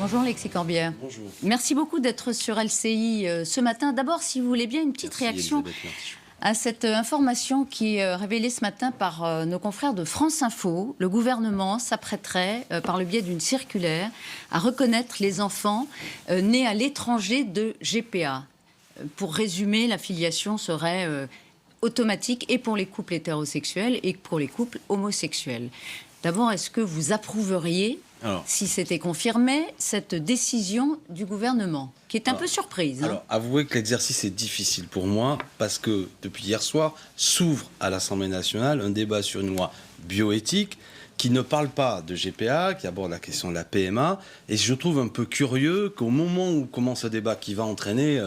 Bonjour Alexis Corbière. Bonjour. Merci beaucoup d'être sur LCI ce matin. D'abord, si vous voulez bien, une petite réaction à cette information qui est révélée ce matin par nos confrères de France Info. Le gouvernement s'apprêterait, par le biais d'une circulaire, à reconnaître les enfants nés à l'étranger de GPA. Pour résumer, la filiation serait automatique et pour les couples hétérosexuels et pour les couples homosexuels. D'abord, est-ce que vous approuveriez, si c'était confirmé, cette décision du gouvernement, qui est un peu surprise? Alors, avouez que l'exercice est difficile pour moi, parce que depuis hier soir, s'ouvre à l'Assemblée nationale un débat sur une loi bioéthique qui ne parle pas de GPA, qui aborde la question de la PMA. Et je trouve un peu curieux qu'au moment où commence ce débat qui va entraîner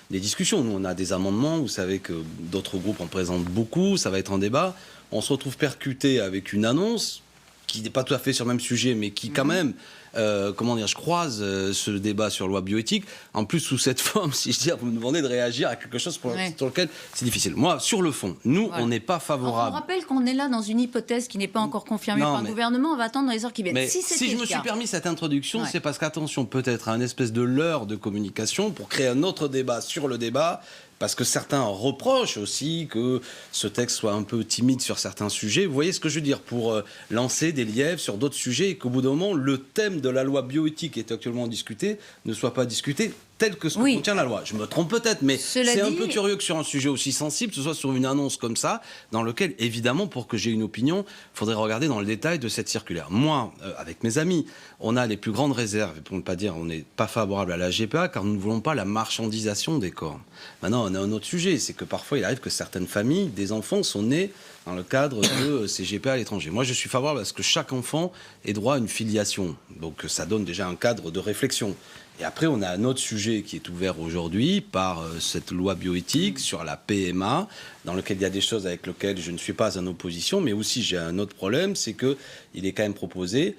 des discussions, nous on a des amendements, vous savez que d'autres groupes en présentent beaucoup, ça va être un débat, on se retrouve percuté avec une annonce qui n'est pas tout à fait sur le même sujet, mais qui quand même, je croise ce débat sur loi bioéthique, en plus sous cette forme, si je dis, vous me demandez de réagir à quelque chose sur lequel c'est difficile. Moi, sur le fond, nous, on n'est pas favorable. On rappelle qu'on est là dans une hypothèse qui n'est pas encore confirmée par le gouvernement, on va attendre dans les heures qui viennent. Mais si je me suis permis cette introduction, c'est parce qu'attention, peut-être à une espèce de leurre de communication pour créer un autre débat sur le débat. Parce que certains reprochent aussi que ce texte soit un peu timide sur certains sujets. Vous voyez ce que je veux dire, pour lancer des lièvres sur d'autres sujets et qu'au bout d'un moment, le thème de la loi bioéthique qui est actuellement discuté ne soit pas discuté tel que ce que contient la loi. Je me trompe peut-être, mais c'est un peu curieux que sur un sujet aussi sensible, ce soit sur une annonce comme ça, dans lequel, évidemment, pour que j'ai une opinion, il faudrait regarder dans le détail de cette circulaire. Moi, avec mes amis, on a les plus grandes réserves, pour ne pas dire on n'est pas favorable à la GPA, car nous ne voulons pas la marchandisation des corps. Maintenant, on a un autre sujet, c'est que parfois, il arrive que certaines familles, des enfants sont nés dans le cadre de ces GPA à l'étranger. Moi, je suis favorable à ce que chaque enfant ait droit à une filiation. Donc, ça donne déjà un cadre de réflexion. Et après, on a un autre sujet qui est ouvert aujourd'hui par cette loi bioéthique sur la PMA, dans lequel il y a des choses avec lesquelles je ne suis pas en opposition, mais aussi j'ai un autre problème, c'est qu'il est quand même proposé,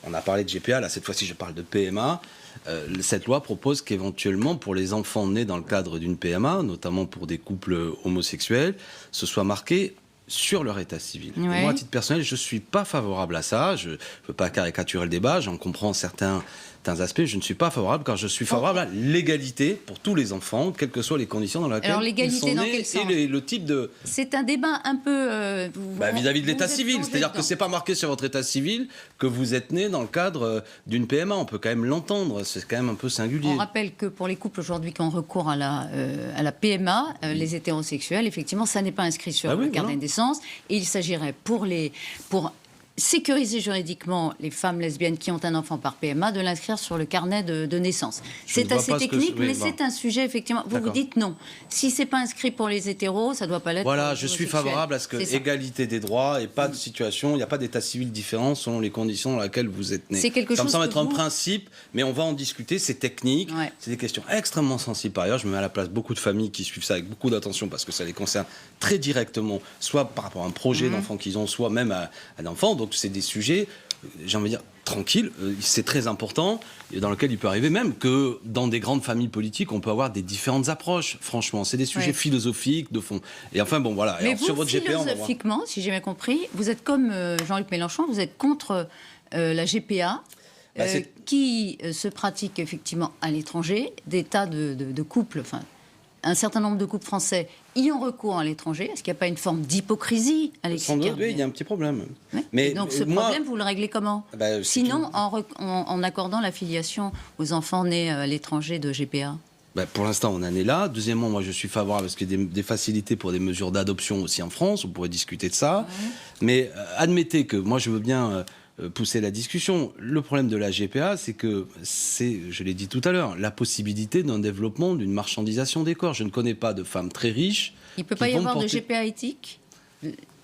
on a parlé de GPA, là cette fois-ci je parle de PMA, cette loi propose qu'éventuellement pour les enfants nés dans le cadre d'une PMA, notamment pour des couples homosexuels, ce soit marqué sur leur état civil. Ouais. Moi, à titre personnel, je ne suis pas favorable à ça. Je ne veux pas caricaturer le débat, j'en comprends certains aspects. Je ne suis pas favorable, car je suis favorable à l'égalité pour tous les enfants, quelles que soient les conditions dans lesquelles ils sont nés et le type de... C'est un débat un peu... vis-à-vis de l'état civil. C'est-à-dire que ce n'est pas marqué sur votre état civil que vous êtes né dans le cadre d'une PMA. On peut quand même l'entendre. C'est quand même un peu singulier. On rappelle que pour les couples aujourd'hui qui ont recours à la PMA, les hétérosexuels, effectivement, ça n'est pas inscrit sur le carnet de naissance. Et il s'agirait pour sécuriser juridiquement les femmes lesbiennes qui ont un enfant par PMA de l'inscrire sur le carnet de naissance. C'est assez technique, mais c'est un sujet, effectivement. Vous vous dites non. Si c'est pas inscrit pour les hétéros, ça doit pas l'être. Voilà, je suis favorable à ce que égalité des droits et pas de situation, il n'y a pas d'état civil différent selon les conditions dans lesquelles vous êtes né. C'est quelque chose. Ça me semble être un principe, mais on va en discuter, c'est technique, c'est des questions extrêmement sensibles par ailleurs. Je me mets à la place de beaucoup de familles qui suivent ça avec beaucoup d'attention parce que ça les concerne très directement, soit par rapport à un projet d'enfant qu'ils ont, soit même à un enfant. Donc c'est des sujets, j'ai envie de dire, tranquilles, c'est très important, dans lequel il peut arriver même que dans des grandes familles politiques, on peut avoir des différentes approches, franchement. C'est des sujets philosophiques, de fond. Et enfin, bon, voilà. Mais alors, vous, sur votre GPA, philosophiquement, si j'ai bien compris, vous êtes comme Jean-Luc Mélenchon, vous êtes contre la GPA, qui se pratique effectivement à l'étranger, des tas de couples, enfin... Un certain nombre de couples français y ont recours à l'étranger. Est-ce qu'il n'y a pas une forme d'hypocrisie à l'extérieur? Oui, il y a un petit problème. Oui. Mais donc ce problème, vous le réglez comment? Sinon, en accordant la filiation aux enfants nés à l'étranger de GPA. Pour l'instant, on en est là. Deuxièmement, moi, je suis favorable à ce qu'il y ait des facilités pour des mesures d'adoption aussi en France. On pourrait discuter de ça. Mais admettez que moi, je veux bien... pousser la discussion. Le problème de la GPA, c'est que c'est, je l'ai dit tout à l'heure, la possibilité d'un développement d'une marchandisation des corps. Je ne connais pas de femmes très riches. Il ne peut pas y avoir de GPA éthique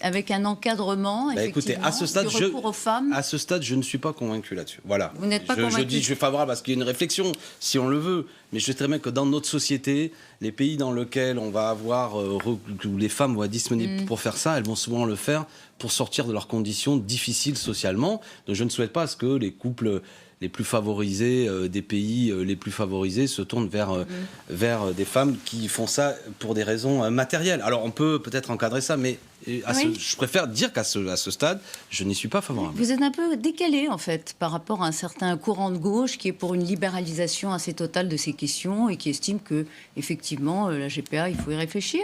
avec un encadrement, écoutez, à ce stade, du recours aux femmes. À ce stade, je ne suis pas convaincu là-dessus. Voilà. Vous n'êtes pas convaincu. Je suis favorable à ce qu'il y ait une réflexion, si on le veut. Mais je sais très bien que dans notre société, les pays dans lesquels on va avoir, où les femmes vont être disponibles pour faire ça, elles vont souvent le faire pour sortir de leurs conditions difficiles socialement. Donc je ne souhaite pas à ce que les couples les plus favorisés des pays les plus favorisés se tournent vers des femmes qui font ça pour des raisons matérielles. Alors on peut peut-être encadrer ça, mais je préfère dire qu'à ce stade, je n'y suis pas favorable. Vous êtes un peu décalé, en fait, par rapport à un certain courant de gauche qui est pour une libéralisation assez totale de ces questions et qui estime que, effectivement, la GPA, il faut y réfléchir.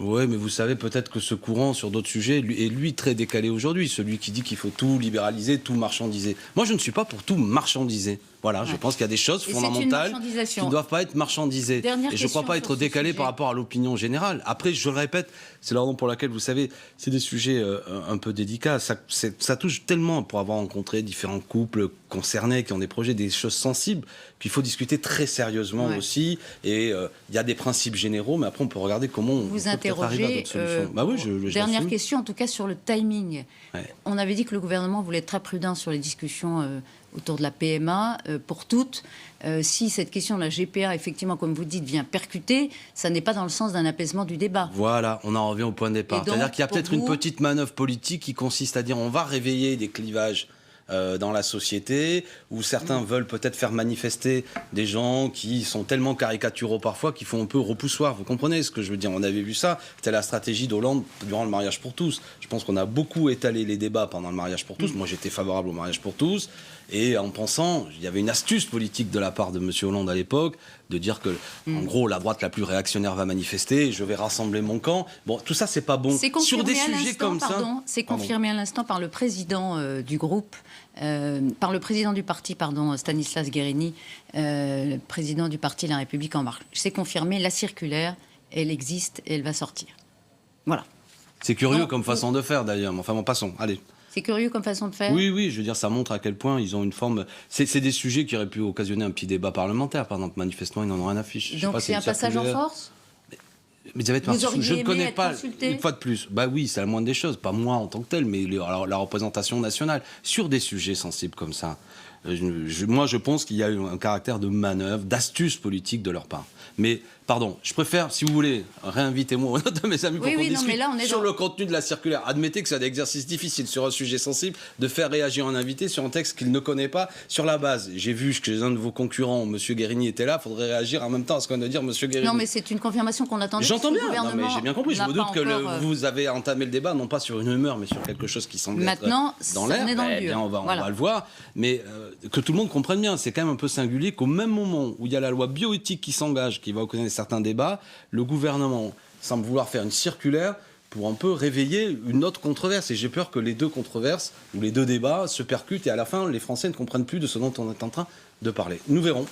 Oui, mais vous savez peut-être que ce courant sur d'autres sujets est lui très décalé aujourd'hui, celui qui dit qu'il faut tout libéraliser, tout marchandiser. Moi, je ne suis pas pour tout marchandiser. Voilà, je pense qu'il y a des choses fondamentales qui ne doivent pas être marchandisées. Et je ne crois pas être décalé par rapport à l'opinion générale. Après, je le répète, c'est la raison pour laquelle, vous savez, c'est des sujets un peu délicats. Ça touche tellement, pour avoir rencontré différents couples concernés, qui ont des projets, des choses sensibles, qu'il faut discuter très sérieusement aussi. Et il y a des principes généraux, mais après, on peut regarder comment on peut peut-être arriver à d'autres solutions. Bah oui, dernière question, en tout cas sur le timing. Ouais. On avait dit que le gouvernement voulait être très prudent sur les discussions autour de la PMA, pour toutes. Si cette question de la GPA, effectivement, comme vous dites, vient percuter, ça n'est pas dans le sens d'un apaisement du débat. Voilà, on en revient au point de départ. C'est-à-dire qu'il y a peut-être une petite manœuvre politique qui consiste à dire on va réveiller des clivages dans la société, où certains veulent peut-être faire manifester des gens qui sont tellement caricaturaux parfois qu'ils font un peu repoussoir. Vous comprenez ce que je veux dire? On avait vu ça, c'était la stratégie d'Hollande durant le mariage pour tous. Je pense qu'on a beaucoup étalé les débats pendant le mariage pour tous. Moi, j'étais favorable au mariage pour tous. Et en pensant, il y avait une astuce politique de la part de M. Hollande à l'époque, de dire que, en gros, la droite la plus réactionnaire va manifester, je vais rassembler mon camp. Bon, tout ça, c'est pas bon. Sur des sujets comme ça... C'est confirmé à l'instant par le président du groupe, par le président du parti, Stanislas Guerini, président du parti La République En Marche. C'est confirmé, la circulaire, elle existe et elle va sortir. Voilà. C'est curieux comme façon de faire, d'ailleurs. Enfin, bon, passons. Allez. C'est curieux comme façon de faire. Oui, je veux dire, ça montre à quel point ils ont une forme... C'est des sujets qui auraient pu occasionner un petit débat parlementaire, par exemple. Manifestement, ils n'en ont rien à ficher. Donc c'est un passage en force ? Mais je ne connais pas, une fois de plus. Bah oui, c'est la moindre des choses. Pas moi en tant que tel, mais la représentation nationale. Sur des sujets sensibles comme ça, moi je pense qu'il y a eu un caractère de manœuvre, d'astuce politique de leur part. Mais, pardon, je préfère, si vous voulez, réinvitez-moi un de mes amis pour qu'on discute sur le contenu de la circulaire. Admettez que c'est un exercice difficile sur un sujet sensible de faire réagir un invité sur un texte qu'il ne connaît pas sur la base. J'ai vu que un de vos concurrents, M. Guérini, était là. Il faudrait réagir en même temps à ce qu'on vient de dire M. Guérini. Non, mais c'est une confirmation qu'on attendait. J'entends bien, j'ai bien compris. Je me doute que vous avez entamé le débat, non pas sur une humeur, mais sur quelque chose qui semble être dans l'air. On va le voir. Mais que tout le monde comprenne bien, c'est quand même un peu singulier qu'au même moment où il y a la loi bioéthique qui s'engage, qui va occasionner certains débats, le gouvernement semble vouloir faire une circulaire pour un peu réveiller une autre controverse. Et j'ai peur que les deux controverses ou les deux débats se percutent et à la fin, les Français ne comprennent plus de ce dont on est en train de parler. Nous verrons.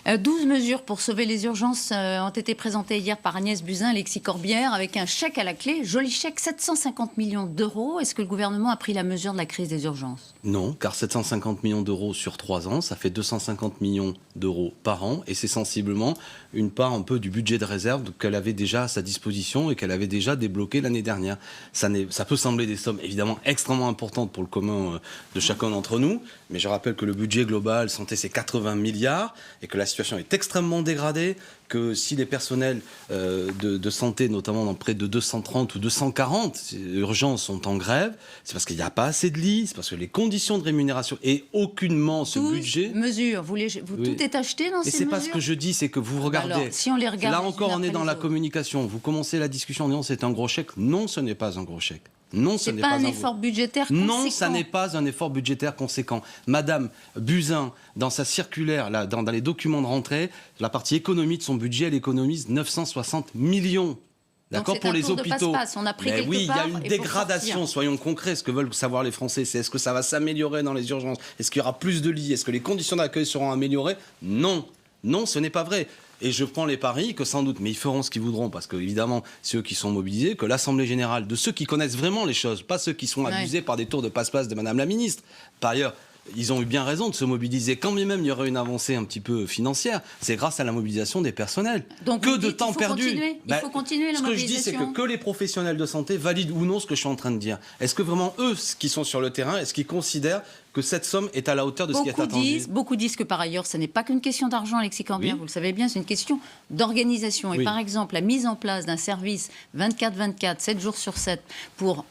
12 mesures pour sauver les urgences ont été présentées hier par Agnès Buzyn, Alexis Corbière, avec un chèque à la clé. Joli chèque, 750 millions d'euros. Est-ce que le gouvernement a pris la mesure de la crise des urgences? Non, car 750 millions d'euros sur 3 ans, ça fait 250 millions d'euros par an. Et c'est sensiblement une part un peu du budget de réserve qu'elle avait déjà à sa disposition et qu'elle avait déjà débloqué l'année dernière. Ça peut sembler des sommes évidemment extrêmement importantes pour le commun de chacun d'entre nous. Mais je rappelle que le budget global santé, c'est 80 milliards et que la situation est extrêmement dégradée, que si les personnels de santé, notamment dans près de 230 ou 240 urgences, sont en grève, c'est parce qu'il n'y a pas assez de lits, c'est parce que les conditions de rémunération et aucunement ce budget... mesures, tout est acheté dans ces mesures. Mais c'est pas ce que je dis, c'est que vous regardez... Alors, si on les regarde, là encore, on est dans la communication. Vous commencez la discussion en disant c'est un gros chèque. Non, ce n'est pas un gros chèque. Non, ce n'est pas un effort budgétaire conséquent. Non, ça n'est pas un effort budgétaire conséquent. Madame Buzyn, dans sa circulaire, là, dans les documents de rentrée, la partie économie de son budget, elle économise 960 millions. D'accord, pour les hôpitaux. On a pris mais oui, il y a une dégradation, soyons concrets. Ce que veulent savoir les Français, c'est est-ce que ça va s'améliorer dans les urgences? Est-ce qu'il y aura plus de lits? Est-ce que les conditions d'accueil seront améliorées? Non. Non, ce n'est pas vrai. Et je prends les paris que sans doute, mais ils feront ce qu'ils voudront, parce que évidemment, c'est eux qui sont mobilisés, que l'Assemblée générale, de ceux qui connaissent vraiment les choses, pas ceux qui sont abusés par des tours de passe-passe de Madame la Ministre. Par ailleurs, ils ont eu bien raison de se mobiliser. Quand bien même il y aurait une avancée un petit peu financière, c'est grâce à la mobilisation des personnels. Donc que de temps perdu. Il faut continuer la mobilisation. Ce que je dis, c'est que les professionnels de santé valident ou non ce que je suis en train de dire. Est-ce que vraiment eux, qui sont sur le terrain, est-ce qu'ils considèrent que cette somme est à la hauteur de ce qui est attendu? Beaucoup disent que par ailleurs, ce n'est pas qu'une question d'argent, Alexis Corbière, vous le savez bien, c'est une question d'organisation. Et par exemple, la mise en place d'un service 24/24, 7 jours sur 7, pour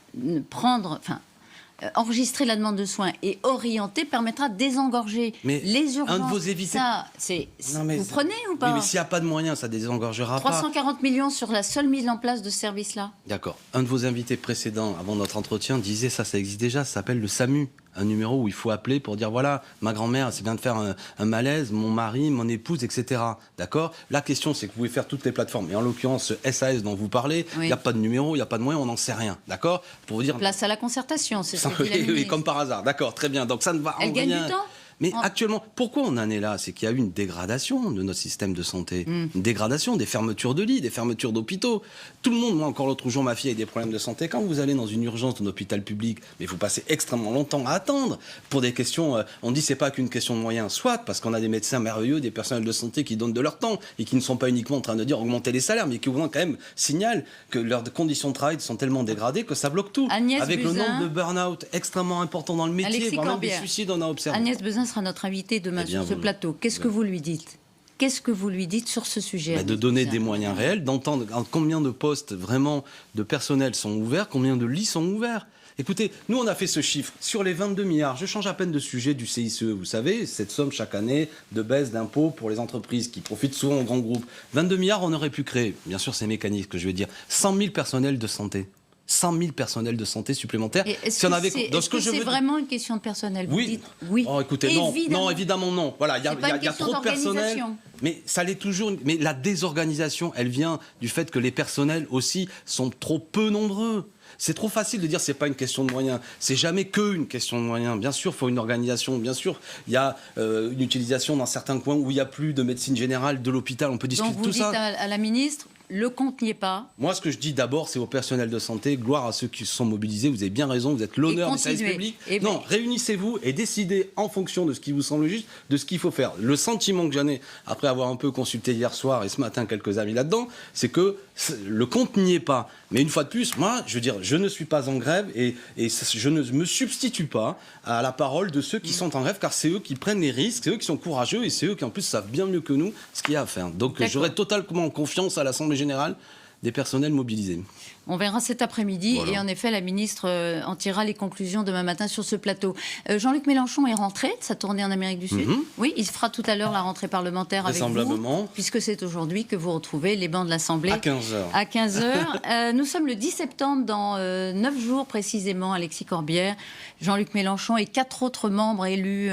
enregistrer la demande de soins et orienter permettra de désengorger les urgences. Un de vos évités... Ça, vous prenez ou pas? Oui, mais s'il n'y a pas de moyens, ça désengorgera 340 millions sur la seule mise en place de ce service-là. D'accord. Un de vos invités précédents, avant notre entretien, disait ça existe déjà, ça s'appelle le SAMU. Un numéro où il faut appeler pour dire voilà, ma grand-mère, c'est bien de faire un malaise, mon mari, mon épouse, etc. D'accord? La question, c'est que vous pouvez faire toutes les plateformes. Et en l'occurrence, ce SAS dont vous parlez, il n'y a pas de numéro, il n'y a pas de moyen, on n'en sait rien. D'accord? Pour vous dire. Place à la concertation, c'est ça. Oui, comme par hasard. D'accord, très bien. Donc ça ne va Elle gagne du temps? Mais actuellement, pourquoi on en est là? C'est qu'il y a eu une dégradation de notre système de santé. Une dégradation, des fermetures de lits, des fermetures d'hôpitaux. Tout le monde, moi encore l'autre jour, ma fille a des problèmes de santé. Quand vous allez dans une urgence d'un hôpital public, mais vous passez extrêmement longtemps à attendre pour des questions. On dit c'est pas qu'une question de moyens, soit parce qu'on a des médecins merveilleux, des personnels de santé qui donnent de leur temps et qui ne sont pas uniquement en train de dire augmenter les salaires, mais qui quand même signalent que leurs conditions de travail sont tellement dégradées que ça bloque tout. Avec le nombre de burn-out extrêmement important dans le métier, voire même des suicides, on a observé. Agnès Buzyn sera notre invitée demain sur ce plateau. Qu'est-ce que vous lui dites? Qu'est-ce que vous lui dites sur ce sujet? De donner des moyens réels, d'entendre combien de postes vraiment de personnel sont ouverts, combien de lits sont ouverts. Écoutez, nous on a fait ce chiffre. Sur les 22 milliards, je change à peine de sujet du CICE, vous savez, cette somme chaque année de baisse d'impôts pour les entreprises qui profitent souvent aux grands groupes. 22 milliards, on aurait pu créer, bien sûr c'est mécanique que je veux dire, 100 000 personnels de santé. 100 000 personnels de santé supplémentaires. Est-ce que c'est vraiment une question de personnel? Vous dites oui. Oh, écoutez, non, évidemment non. Voilà, il y a trop de personnel. Mais ça l'est toujours. Mais la désorganisation, elle vient du fait que les personnels aussi sont trop peu nombreux. C'est trop facile de dire c'est pas une question de moyens. C'est jamais qu'une question de moyens. Bien sûr, il faut une organisation. Bien sûr, il y a une utilisation dans certains coins où il n'y a plus de médecine générale, de l'hôpital. On peut discuter de tout ça. Donc vous dites à la ministre, le compte n'y est pas. Moi, ce que je dis d'abord, c'est au personnel de santé, gloire à ceux qui se sont mobilisés. Vous avez bien raison, vous êtes l'honneur du service public. Non, réunissez-vous et décidez en fonction de ce qui vous semble juste, de ce qu'il faut faire. Le sentiment que j'en ai, après avoir un peu consulté hier soir et ce matin quelques amis là-dedans, c'est que le compte n'y est pas. Mais une fois de plus, moi, je veux dire, je ne suis pas en grève et je ne me substitue pas à la parole de ceux qui sont en grève, car c'est eux qui prennent les risques, c'est eux qui sont courageux et c'est eux qui en plus savent bien mieux que nous ce qu'il y a à faire. Donc j'aurais totalement confiance à l'Assemblée générale des personnels mobilisés. On verra cet après-midi et en effet la ministre en tirera les conclusions demain matin sur ce plateau. Jean-Luc Mélenchon est rentré de sa tournée en Amérique du Sud. Oui, il fera tout à l'heure la rentrée parlementaire avec vous, puisque c'est aujourd'hui que vous retrouvez les bancs de l'Assemblée. À 15h. À 15h. Nous sommes le 10 septembre, dans 9 jours précisément, Alexis Corbière, Jean-Luc Mélenchon et 4 autres membres élus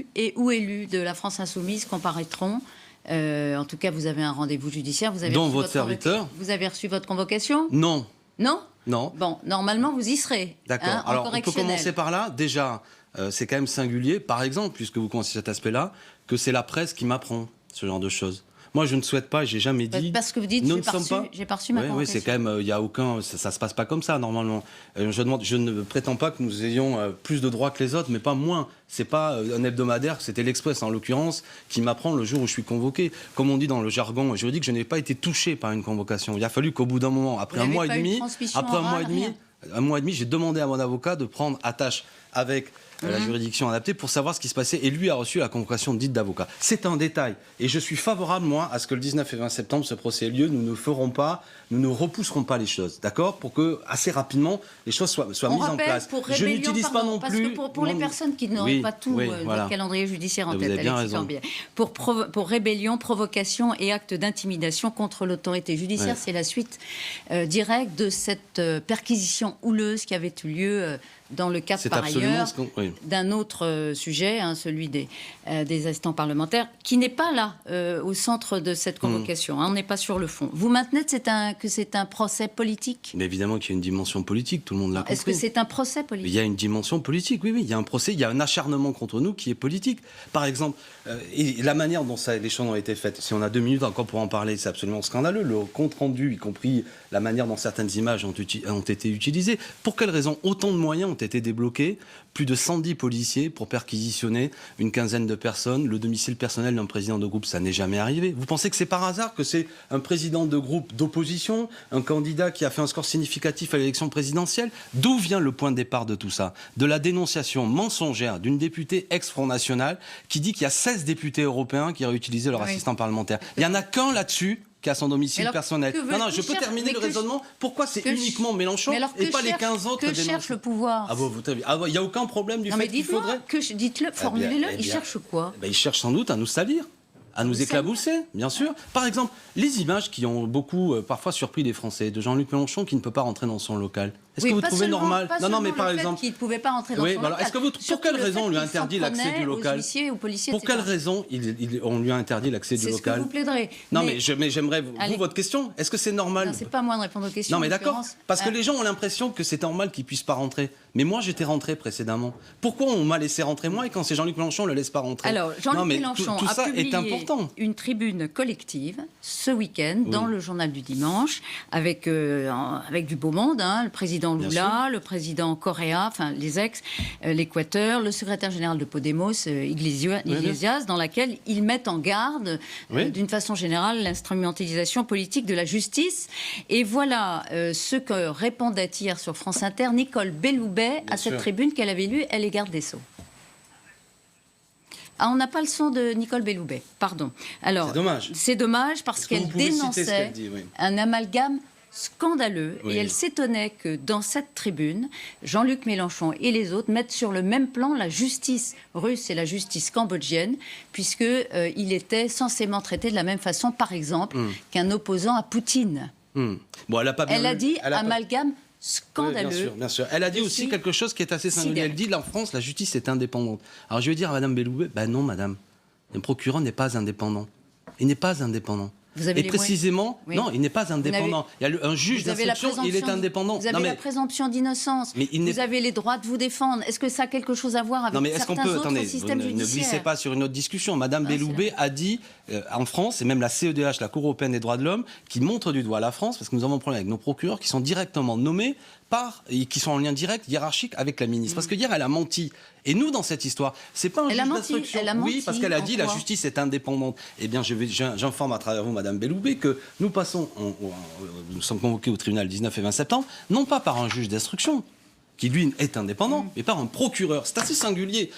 de la France Insoumise comparaîtront. En tout cas, vous avez un rendez-vous judiciaire. Vous avez dont votre serviteur. Vous avez reçu votre convocation? Non. Non? Non. Bon, normalement, vous y serez. D'accord. Alors, on peut commencer par là. Déjà, c'est quand même singulier, par exemple, puisque vous connaissez cet aspect-là, que c'est la presse qui m'apprend ce genre de choses. Moi, je ne souhaite pas, j'ai jamais dit. Parce que vous dites, j'ai pas reçu ma convocation. Oui, c'est quand même, il y a aucun, ça se passe pas comme ça normalement. Je ne prétends pas que nous ayons plus de droits que les autres, mais pas moins. C'est pas un hebdomadaire, c'était l'Express en l'occurrence, qui m'apprend le jour où je suis convoqué. Comme on dit dans le jargon juridique, je n'ai pas été touché par une convocation. Il a fallu qu'au bout d'un moment, après un mois et demi, j'ai demandé à mon avocat de prendre attache avec la juridiction adaptée pour savoir ce qui se passait, et lui a reçu la convocation dite d'avocat. C'est un détail, et je suis favorable, moi, à ce que le 19 et 20 septembre, ce procès ait lieu. Nous ne repousserons pas les choses, d'accord, pour que, assez rapidement, les choses soient mises en place. Je n'utilise pas non plus... Parce que pour les personnes qui n'auraient pas tout le calendrier judiciaire en tête, Alexis Corbière, pour rébellion, provocation et acte d'intimidation contre l'autorité judiciaire, c'est la suite directe de cette perquisition houleuse qui avait eu lieu dans le cadre, par ailleurs, d'un autre sujet, celui des assistants parlementaires, qui n'est pas là, au centre de cette convocation. On n'est pas sur le fond. Vous maintenez que c'est un procès politique? Mais évidemment qu'il y a une dimension politique, tout le monde l'a compris. Est-ce que c'est un procès politique? Il y a une dimension politique, oui. Il y a un procès, il y a un acharnement contre nous qui est politique. Par exemple, et la manière dont les choses ont été faites, si on a 2 minutes encore pour en parler, c'est absolument scandaleux. Le compte-rendu, y compris la manière dont certaines images ont été utilisées. Pour quelles raisons autant de moyens ont été débloqués? Plus de 110 policiers pour perquisitionner une quinzaine de personnes. Le domicile personnel d'un président de groupe, ça n'est jamais arrivé. Vous pensez que c'est par hasard que c'est un président de groupe d'opposition, un candidat qui a fait un score significatif à l'élection présidentielle? D'où vient le point de départ de tout ça? De la dénonciation mensongère d'une députée ex-Front National qui dit qu'il y a 16 députés européens qui auraient utilisé leur assistant parlementaire. Il n'y en a qu'un là-dessus qui a son domicile personnel. Non, je peux terminer le raisonnement. Pourquoi c'est uniquement Mélenchon et pas les 15 autres que cherche le pouvoir? Il n'y a aucun problème du fait qu'il faudrait... Dites-le, formulez-le, il cherche quoi? Il cherche sans doute à nous salir, à nous éclabousser, bien sûr. Par exemple, les images qui ont beaucoup, parfois surpris les Français, de Jean-Luc Mélenchon qui ne peut pas rentrer dans son local. Est-ce que vous trouvez normal? Non, mais par exemple, qu'il ne pouvait pas rentrer dans son local. Est-ce que pour quelle raison on lui a interdit l'accès du local? Pour quelle raison on lui a interdit l'accès du local? C'est ce que vous plaiderez. Non, mais j'aimerais votre question. Est-ce que c'est normal? C'est pas à moi de répondre aux questions. Non, mais d'accord. Parce que les gens ont l'impression que c'est normal qu'ils puissent pas rentrer. Mais moi, j'étais rentré précédemment. Pourquoi on m'a laissé rentrer moi et quand c'est Jean-Luc Mélenchon, on le laisse pas rentrer? Alors, Jean-Luc Mélenchon tout ça a publié est important. une tribune collective ce week-end dans le journal du dimanche avec du beau monde, le président Lula, le président Correa, enfin les ex, l'Équateur, le secrétaire général de Podemos, Iglesias, dans laquelle ils mettent en garde, d'une façon générale, l'instrumentalisation politique de la justice. Et voilà ce que répondait hier sur France Inter Nicole Belloubet à cette tribune qu'elle avait lue, elle est garde des Sceaux. Ah, on n'a pas le son de Nicole Belloubet, pardon. Alors, c'est dommage. C'est dommage parce qu'elle dénonçait un amalgame scandaleux et elle s'étonnait que dans cette tribune, Jean-Luc Mélenchon et les autres mettent sur le même plan la justice russe et la justice cambodgienne, puisqu'il était censément traité de la même façon, par exemple, qu'un opposant à Poutine. Bon, elle a dit amalgame scandaleux. Oui, bien sûr. Elle a dit aussi quelque chose qui est assez singulier. Elle dit en France, la justice est indépendante. Alors je vais dire à Madame Belloubet, non, madame. Le procureur n'est pas indépendant. Il n'est pas indépendant. Et précisément, non, il n'est pas indépendant. Il y a un juge d'instruction, il est indépendant. Vous avez la présomption d'innocence. Vous avez les droits de vous défendre. Est-ce que ça a quelque chose à voir avec certains autres systèmes judiciaires? Ne glissez pas sur une autre discussion. Madame Belloubet a dit en France, et même la CEDH, la Cour européenne des droits de l'homme, qui montre du doigt la France, parce que nous avons un problème avec nos procureurs qui sont directement nommés et qui sont en lien direct, hiérarchique avec la ministre. Parce que hier, elle a menti. Et nous, dans cette histoire, c'est pas un juge d'instruction. Oui, parce qu'elle a dit la justice est indépendante. Eh bien, j'informe à travers vous, Madame Belloubet, que nous nous sommes convoqués au tribunal le 19 et 20 septembre, non pas par un juge d'instruction, qui lui est indépendant, mais par un procureur. C'est assez singulier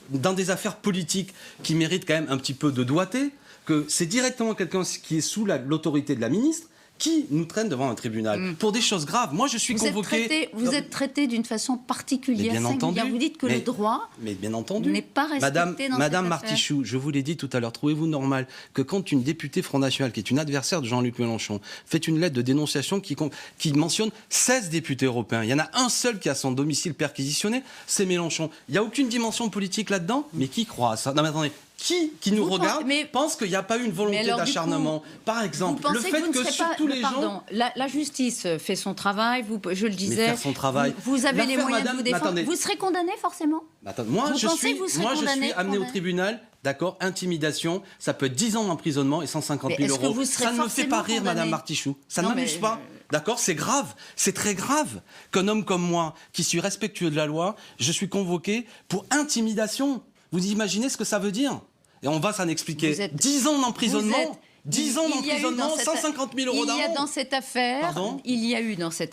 dans des affaires politiques qui méritent quand même un petit peu de doigté, que c'est directement quelqu'un qui est sous l'autorité de la ministre qui nous traîne devant un tribunal pour des choses graves. Moi, je suis convoqué... Vous êtes traité d'une façon particulière, singulière. Vous dites que le droit n'est pas respecté dans Madame cette Martichoux, je vous l'ai dit tout à l'heure, trouvez-vous normal que quand une députée Front National, qui est une adversaire de Jean-Luc Mélenchon, fait une lettre de dénonciation qui mentionne 16 députés européens, il y en a un seul qui a son domicile perquisitionné, c'est Mélenchon. Il n'y a aucune dimension politique là-dedans, mais qui croit à ça? Non mais attendez, qui nous regarde pense qu'il n'y a pas eu une volonté d'acharnement. Par exemple, le fait que sur tous les gens... La justice fait son travail, je le disais. Mais faire son travail... Vous avez les moyens de vous défendre. Vous serez condamné forcément? Moi, je suis amené au tribunal, d'accord, intimidation, ça peut être 10 ans d'emprisonnement et 150 000 euros. Ça ne me fait pas rire, Madame Martichoux. Ça ne m'amuse pas. D'accord, c'est grave, c'est très grave qu'un homme comme moi, qui suis respectueux de la loi, je suis convoqué pour intimidation. Vous imaginez ce que ça veut dire? Et on va s'en expliquer. 10 ans d'emprisonnement. 10 ans d'emprisonnement, 150 000 euros d'amende. Il y a dans cette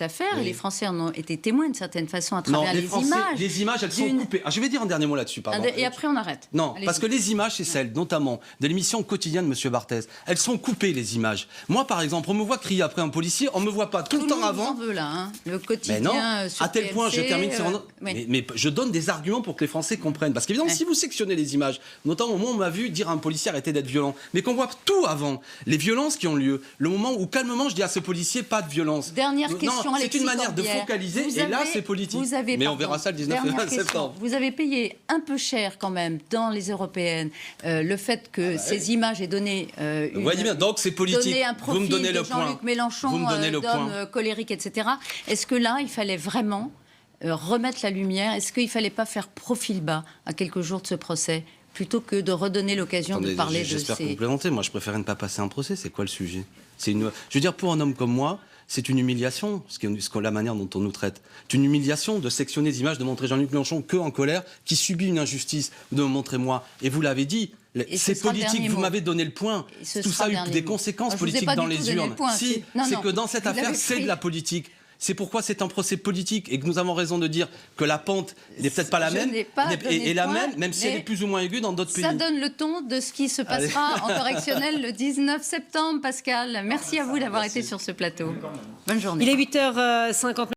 affaire, et les Français en ont été témoins d'une certaine façon à travers les images. Les images, elles sont coupées. Je vais dire un dernier mot là-dessus, pardon. Et après, on arrête. Non, parce que les images, c'est celles, notamment, de l'émission quotidienne de M. Barthès. Elles sont coupées, les images. Moi, par exemple, on me voit crier après un policier, on me voit pas tout le temps avant. Veut, là, le quotidien. Mais non, à tel point, je termine. Mais je donne des arguments pour que les Français comprennent. Parce qu'évidemment, si vous sectionnez les images, notamment au moment où on m'a vu dire à un policier arrêtez d'être violent, mais qu'on voit tout avant, les violences qui ont lieu, le moment où calmement je dis à ce policier pas de violence. Dernière question, c'est une manière de focaliser et là c'est politique. Mais on verra ça le 19 et 20 septembre. Vous avez payé un peu cher quand même dans les européennes le fait que ces images aient donné vous voyez bien, donc c'est politique. Vous me donnez le point. Jean-Luc Mélenchon, d'homme colérique, etc. Est-ce que là il fallait vraiment remettre la lumière? Est-ce qu'il ne fallait pas faire profil bas à quelques jours de ce procès plutôt que de redonner l'occasion de parler de ces... J'espère que vous plaisantez. Moi, je préfère ne pas passer un procès. C'est quoi le sujet? Je veux dire, pour un homme comme moi, c'est une humiliation, la manière dont on nous traite. C'est une humiliation de sectionner des images, de montrer Jean-Luc Mélenchon en colère, qui subit une injustice, de me montrer moi. Et vous l'avez dit, c'est politique, vous m'avez donné le point. Tout ça a eu des conséquences politiques dans les urnes. Si, c'est que dans cette affaire, c'est de la politique. C'est pourquoi c'est un procès politique et que nous avons raison de dire que la pente n'est peut-être pas la même, et la même si elle est plus ou moins aiguë dans d'autres pays. Ça donne le ton de ce qui se passera en correctionnel le 19 septembre, Pascal. Merci à vous d'avoir été sur ce plateau. Bonne journée. Il est 8h50.